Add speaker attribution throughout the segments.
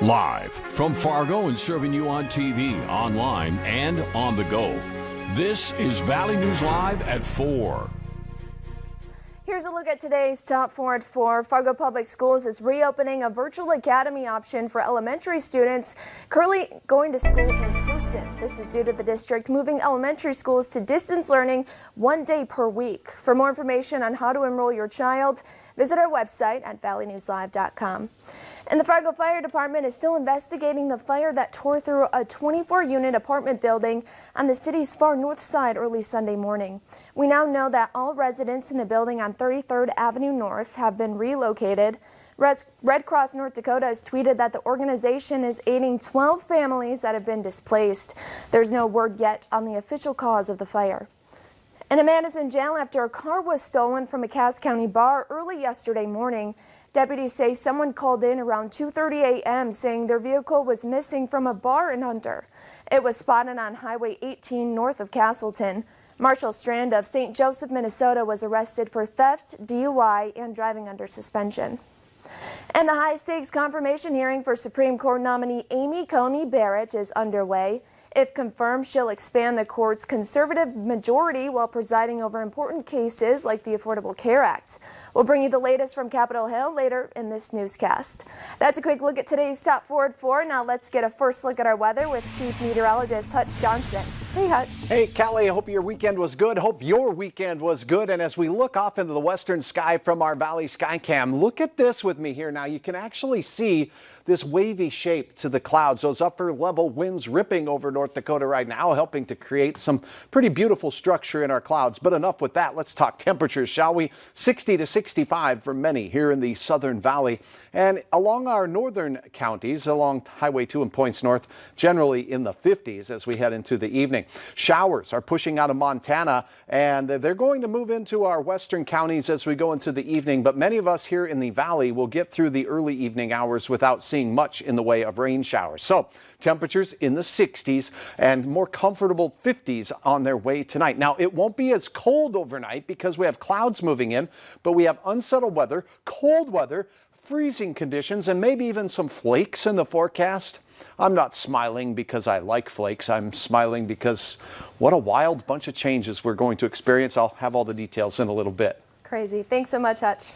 Speaker 1: Live from Fargo and serving you on TV, online, and on the go. This is Valley News Live at 4.
Speaker 2: Here's a look at today's top 4 at 4. Fargo Public Schools is reopening a virtual academy option for elementary students currently going to school in person. This is due to the district moving elementary schools to distance learning 1 day per week. For more information on how to enroll your child, visit our website at valleynewslive.com. And the Fargo Fire Department is still investigating the fire that tore through a 24-unit apartment building on the city's far north side early Sunday morning. We now know that all residents in the building on 33rd Avenue North have been relocated. Red Cross North Dakota has tweeted that the organization is aiding 12 families that have been displaced. There's no word yet on the official cause of the fire. And a man is in jail after a car was stolen from a Cass County bar early yesterday morning. Deputies say someone called in around 2:30 a.m. saying their vehicle was missing from a bar in Hunter. It was spotted on Highway 18 north of Castleton. Marshall Strand of St. Joseph, Minnesota was arrested for theft, DUI, and driving under suspension. And the high-stakes confirmation hearing for Supreme Court nominee Amy Coney Barrett is underway. If confirmed, she'll expand the court's conservative majority while presiding over important cases like the Affordable Care Act. We'll bring you the latest from Capitol Hill later in this newscast. That's a quick look at today's top 4 at 4. Now let's get a first look at our weather with Chief Meteorologist Hutch Johnson. Hey, Hutch.
Speaker 3: Hey, Callie. I hope your weekend was good. Hope your weekend was good. And as we look off into the western sky from our Valley Skycam, look at this with me here. Now you can actually see this wavy shape to the clouds, those upper level winds ripping over North Dakota right now, helping to create some pretty beautiful structure in our clouds. But enough with that. Let's talk temperatures, shall we? 60 to 65 for many here in the Southern Valley. And along our northern counties, along Highway 2 and points north, generally in the 50s as we head into the evening. Showers are pushing out of Montana, and they're going to move into our western counties as we go into the evening. But many of us here in the valley will get through the early evening hours without seeing much in the way of rain showers. So temperatures in the 60s and more comfortable 50s on their way tonight. Now, it won't be as cold overnight because we have clouds moving in, but we have unsettled weather, cold weather, freezing conditions, and maybe even some flakes in the forecast. I'm not smiling because I like flakes. I'm smiling because what a wild bunch of changes we're going to experience. I'll have all the details in a little bit.
Speaker 2: Crazy. Thanks so much, Hutch.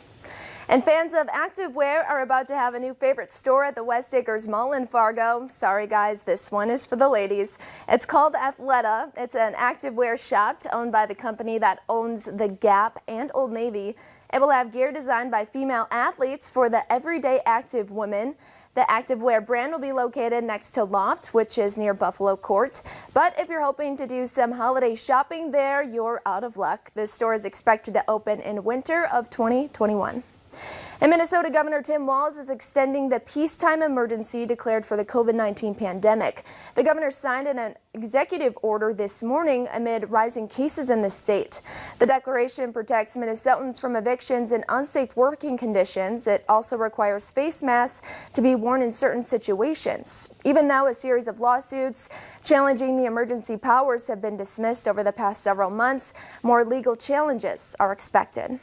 Speaker 2: And fans of activewear are about to have a new favorite store at the West Acres Mall in Fargo. Sorry guys, this one is for the ladies. It's called Athleta. It's an activewear shop owned by the company that owns the Gap and Old Navy. It will have gear designed by female athletes for the everyday active women. The activewear brand will be located next to Loft, which is near Buffalo Court. But if you're hoping to do some holiday shopping there, you're out of luck. This store is expected to open in winter of 2021. And Minnesota Governor Tim Walz is extending the peacetime emergency declared for the COVID-19 pandemic. The governor signed an executive order this morning amid rising cases in the state. The declaration protects Minnesotans from evictions and unsafe working conditions. It also requires face masks to be worn in certain situations. Even though a series of lawsuits challenging the emergency powers have been dismissed over the past several months, more legal challenges are expected.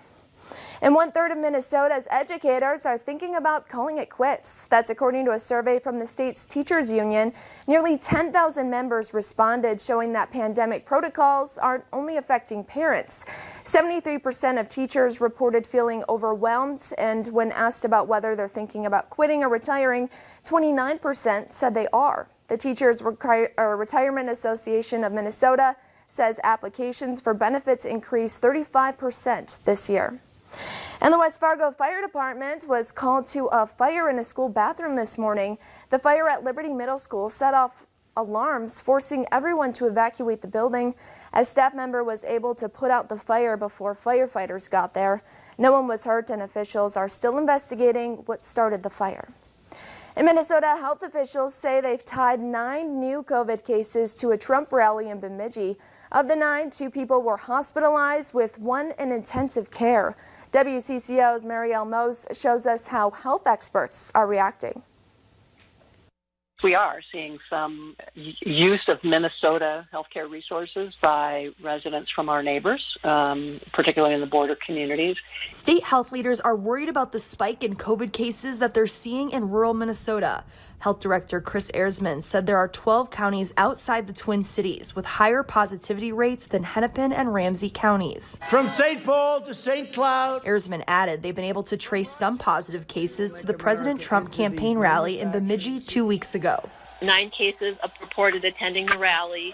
Speaker 2: And 1/3 of Minnesota's educators are thinking about calling it quits. That's according to a survey from the state's teachers union. Nearly 10,000 members responded, showing that pandemic protocols aren't only affecting parents. 73% of teachers reported feeling overwhelmed, and when asked about whether they're thinking about quitting or retiring, 29% said they are. The Teachers Retirement Association of Minnesota says applications for benefits increased 35% this year. And the West Fargo Fire Department was called to a fire in a school bathroom this morning. The fire at Liberty Middle School set off alarms, forcing everyone to evacuate the building. A staff member was able to put out the fire before firefighters got there. No one was hurt, and officials are still investigating what started the fire. In Minnesota, health officials say they've tied 9 new COVID cases to a Trump rally in Bemidji. Of the 9, 2 people were hospitalized, with 1 in intensive care. WCCO's Marielle Mose shows us how health experts are reacting.
Speaker 4: We are seeing some use of Minnesota healthcare resources by residents from our neighbors, particularly in the border communities.
Speaker 5: State health leaders are worried about the spike in COVID cases that they're seeing in rural Minnesota. Health Director Chris Erzman said there are 12 counties outside the Twin Cities with higher positivity rates than Hennepin and Ramsey counties.
Speaker 6: From St. Paul to St. Cloud.
Speaker 5: Erzman added they've been able to trace some positive cases to the President Trump campaign rally in Bemidji 2 weeks ago.
Speaker 7: 9 cases of purported attending the rally.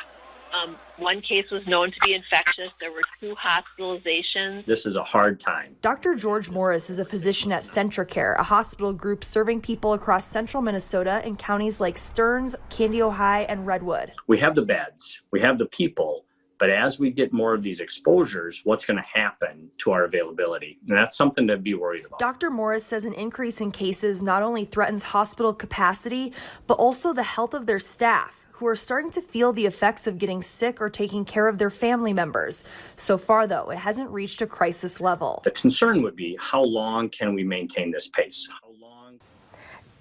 Speaker 7: 1 case was known to be infectious. There were 2 hospitalizations.
Speaker 8: This is a hard time.
Speaker 5: Dr. George Morris is a physician at CentraCare, a hospital group serving people across central Minnesota in counties like Stearns, Candy, Ohio, and Redwood.
Speaker 8: We have the beds, we have the people, but as we get more of these exposures, what's going to happen to our availability? And that's something to be worried about.
Speaker 5: Dr. Morris says an increase in cases not only threatens hospital capacity, but also the health of their staff, who are starting to feel the effects of getting sick or taking care of their family members. So far, though, it hasn't reached a crisis level.
Speaker 8: The concern would be, how long can we maintain this pace? How long?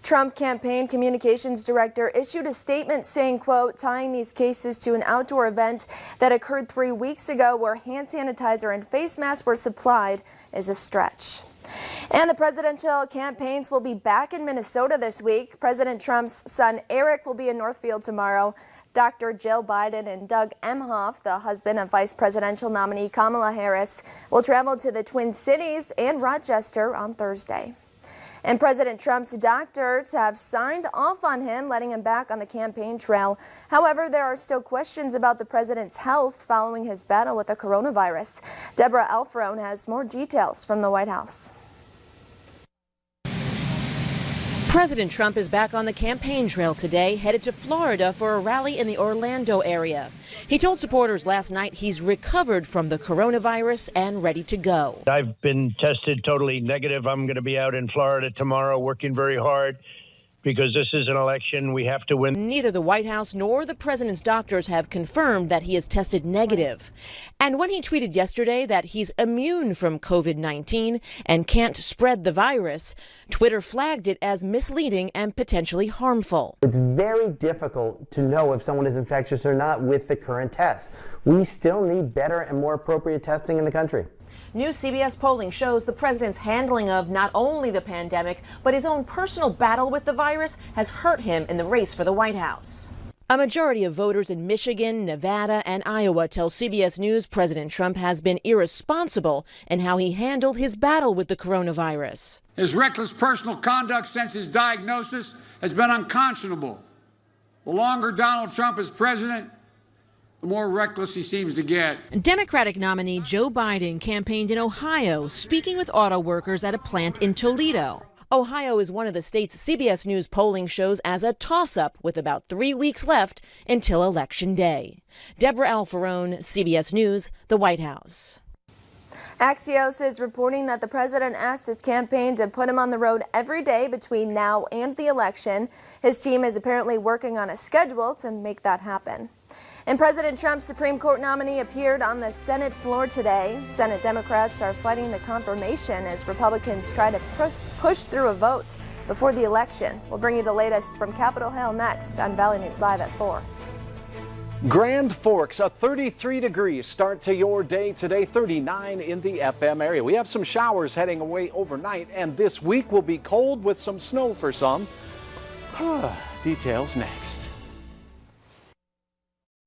Speaker 2: Trump campaign communications director issued a statement saying, quote, tying these cases to an outdoor event that occurred 3 weeks ago where hand sanitizer and face masks were supplied is a stretch. And the presidential campaigns will be back in Minnesota this week. President Trump's son Eric will be in Northfield tomorrow. Dr. Jill Biden and Doug Emhoff, the husband of vice presidential nominee Kamala Harris, will travel to the Twin Cities and Rochester on Thursday. And President Trump's doctors have signed off on him, letting him back on the campaign trail. However, there are still questions about the president's health following his battle with the coronavirus. Deborah Alfarone has more details from the White House.
Speaker 9: President Trump is back on the campaign trail today, headed to Florida for a rally in the Orlando area. He told supporters last night he's recovered from the coronavirus and ready to go.
Speaker 6: I've been tested totally negative. I'm going to be out in Florida tomorrow working very hard because this is an election we have to win.
Speaker 9: Neither the White House nor the president's doctors have confirmed that he has tested negative. And when he tweeted yesterday that he's immune from COVID-19 and can't spread the virus, Twitter flagged it as misleading and potentially harmful.
Speaker 10: It's very difficult to know if someone is infectious or not with the current tests. We still need better and more appropriate testing in the country.
Speaker 9: New CBS polling shows the president's handling of not only the pandemic, but his own personal battle with the virus has hurt him in the race for the White House. A majority of voters in Michigan, Nevada, and Iowa tell CBS News President Trump has been irresponsible in how he handled his battle with the coronavirus.
Speaker 11: His reckless personal conduct since his diagnosis has been unconscionable. The longer Donald Trump is president, the more reckless he seems to get.
Speaker 9: Democratic nominee Joe Biden campaigned in Ohio, speaking with auto workers at a plant in Toledo. Ohio is one of the states CBS News polling shows as a toss-up with about 3 weeks left until Election Day. Deborah Alfarone, CBS News, the White House.
Speaker 2: Axios is reporting that the president asked his campaign to put him on the road every day between now and the election. His team is apparently working on a schedule to make that happen. And President Trump's Supreme Court nominee appeared on the Senate floor today. Senate Democrats are fighting the confirmation as Republicans try to push through a vote before the election. We'll bring you the latest from Capitol Hill next on Valley News Live at 4.
Speaker 3: Grand Forks, a 33-degree start to your day today, 39 in the FM area. We have some showers heading away overnight, and this week will be cold with some snow for some. Details next.